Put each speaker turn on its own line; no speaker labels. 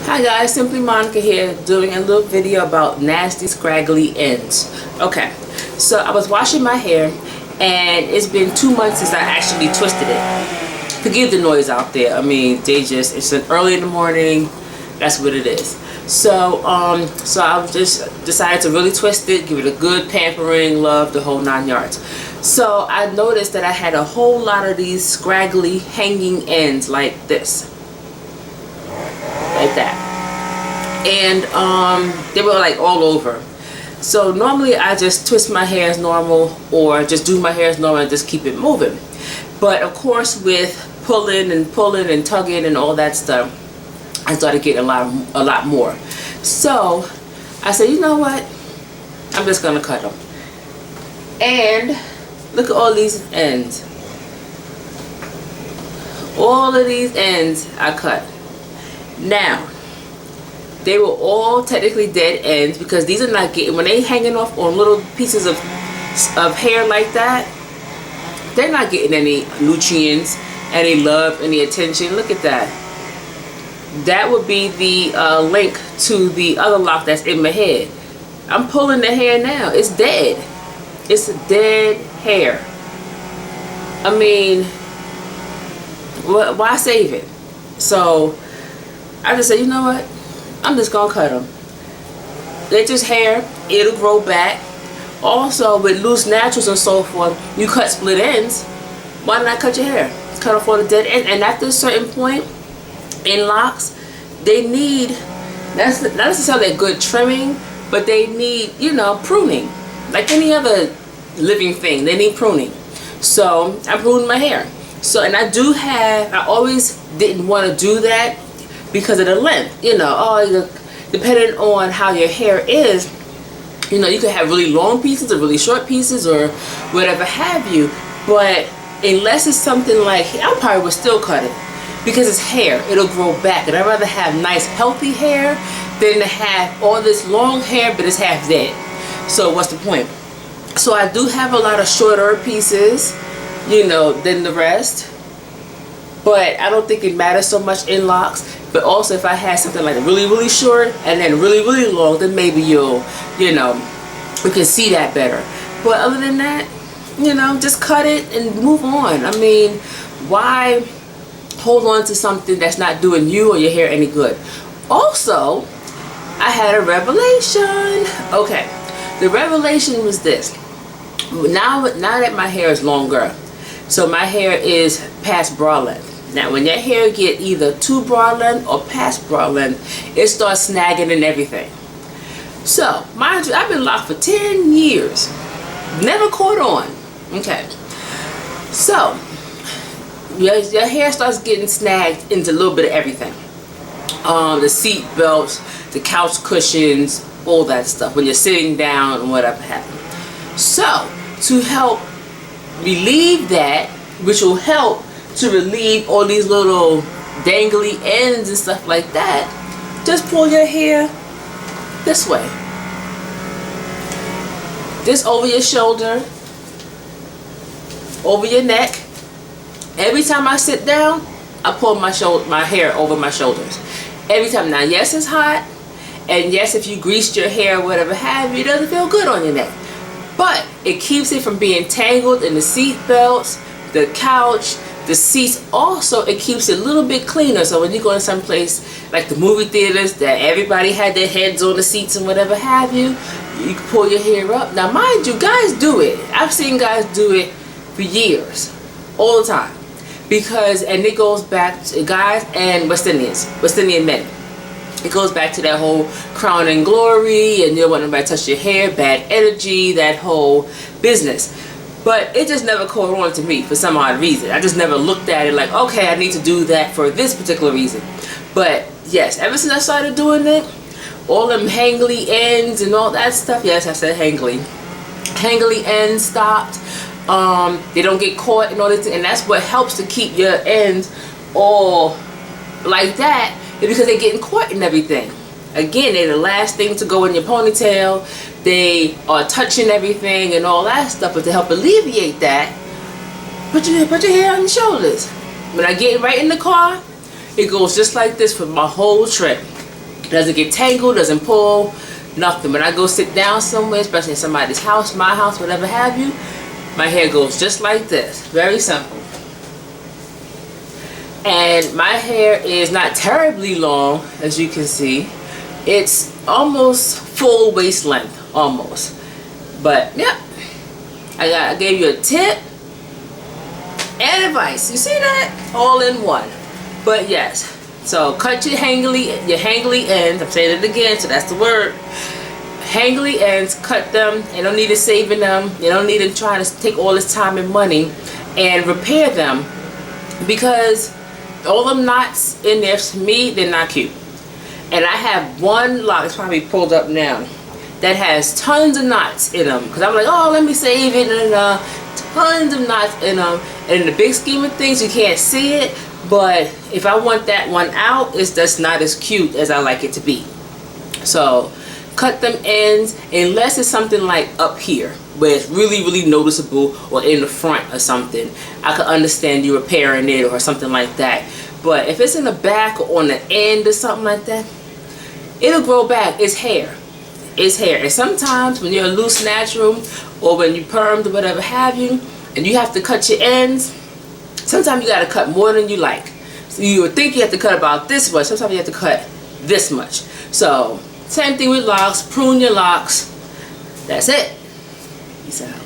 Hi guys, Simply Monica here, doing a little video about nasty scraggly ends. Okay, so I was washing my hair and it's been 2 months since I actually twisted it. Forgive the noise out there. I mean, it's an early in the morning. That's what it is. So I just decided to really twist it, give it a good pampering, love, the whole 9 yards. So I noticed that I had a whole lot of these scraggly hanging ends like this. Like that. And they were like all over. So normally I just twist my hair as normal or just do my hair as normal and just keep it moving. But of course with pulling and tugging and all that stuff, I started getting a lot more. So I said, you know what? I'm just gonna cut them. And look at all these ends. All of these ends I cut. Now, they were all technically dead ends because these are not getting, when they hanging off on little pieces of hair like that, they're not getting any nutrients, any love, any attention. Look at that. That would be the link to the other lock that's in my head. I'm pulling the hair now. It's dead. It's dead hair. I mean, why save it? So I just said, you know what? I'm just gonna cut them. They're just hair. It'll grow back. Also, with loose naturals and so forth, you cut split ends. Why not cut your hair? Cut off all the dead ends. And after a certain point in locks, they need, not necessarily a good trimming, but they need, you know, pruning. Like any other living thing, they need pruning. So I pruned my hair. So, and I always didn't want to do that because of the length, you know. Depending on how your hair is, you know, you could have really long pieces or really short pieces or whatever have you. But unless it's something like, I probably would still cut it because it's hair. It'll grow back, and I'd rather have nice healthy hair than to have all this long hair but it's half dead. So what's the point? So I do have a lot of shorter pieces, you know, than the rest. But I don't think it matters so much in locks. But also if I had something like really, really short and then really, really long, then maybe you can see that better. But other than that, you know, just cut it and move on. I mean, why hold on to something that's not doing you or your hair any good? Also, I had a revelation. Okay, the revelation was this. Now that my hair is longer, so my hair is past bra length. Now, when your hair get either too broad length or past broad length, it starts snagging and everything. So, mind you, I've been locked for 10 years. Never caught on. Okay. So, your hair starts getting snagged into a little bit of everything. The seat belts, the couch cushions, all that stuff. When you're sitting down and whatever happens. So, to help relieve that, which will help to relieve all these little dangly ends and stuff like that, just pull your hair this way. Just over your shoulder, over your neck. Every time I sit down, I pull my hair over my shoulders. Every time. Now, yes, it's hot, and yes, if you greased your hair or whatever have you, it doesn't feel good on your neck. But it keeps it from being tangled in the seat belts, the couch, the seats. Also, it keeps it a little bit cleaner. So when you go to some place like the movie theaters that everybody had their heads on the seats and whatever have you, you can pull your hair up. Now, mind you, guys do it. I've seen guys do it for years, all the time. Because, and it goes back to guys and West Indian men. It goes back to that whole crown and glory, and you don't want nobody to touch your hair, bad energy, that whole business. But it just never caught on to me for some odd reason. I just never looked at it like, okay, I need to do that for this particular reason. But yes, ever since I started doing it, all them Hangley ends and all that stuff, yes, I said Hangley. Hangley ends stopped. They don't get caught and all this, and that's what helps to keep your ends all like that, is because they're getting caught and everything. Again, they're the last thing to go in your ponytail. They are touching everything and all that stuff. But to help alleviate that, put your hair on your shoulders. When I get right in the car, it goes just like this for my whole trip. Doesn't get tangled, doesn't pull, nothing. When I go sit down somewhere, especially in somebody's house, my house, whatever have you, my hair goes just like this. Very simple. And my hair is not terribly long, as you can see. It's almost full waist length, almost. But yeah, I gave you a tip and advice. You see that? All in one. But yes, so cut your hangly ends. I'm saying it again, so that's the word. Hangly ends, cut them. You don't need to saving them. You don't need to try to take all this time and money and repair them, because all them knots in there, to me, they're not cute. And I have one lock, it's probably pulled up now, that has tons of knots in them. Because I'm like, oh, let me save it. And tons of knots in them. And in the big scheme of things, you can't see it. But if I want that one out, it's just not as cute as I like it to be. So cut them ends, unless it's something like up here, where it's really, really noticeable, or in the front or something. I could understand you repairing it or something like that. But if it's in the back or on the end or something like that, it'll grow back. It's hair. It's hair. And sometimes when you're a loose natural, or when you permed or whatever have you, and you have to cut your ends, sometimes you got to cut more than you like. So you would think you have to cut about this much. Sometimes you have to cut this much. So same thing with locks. Prune your locks. That's it. Peace out.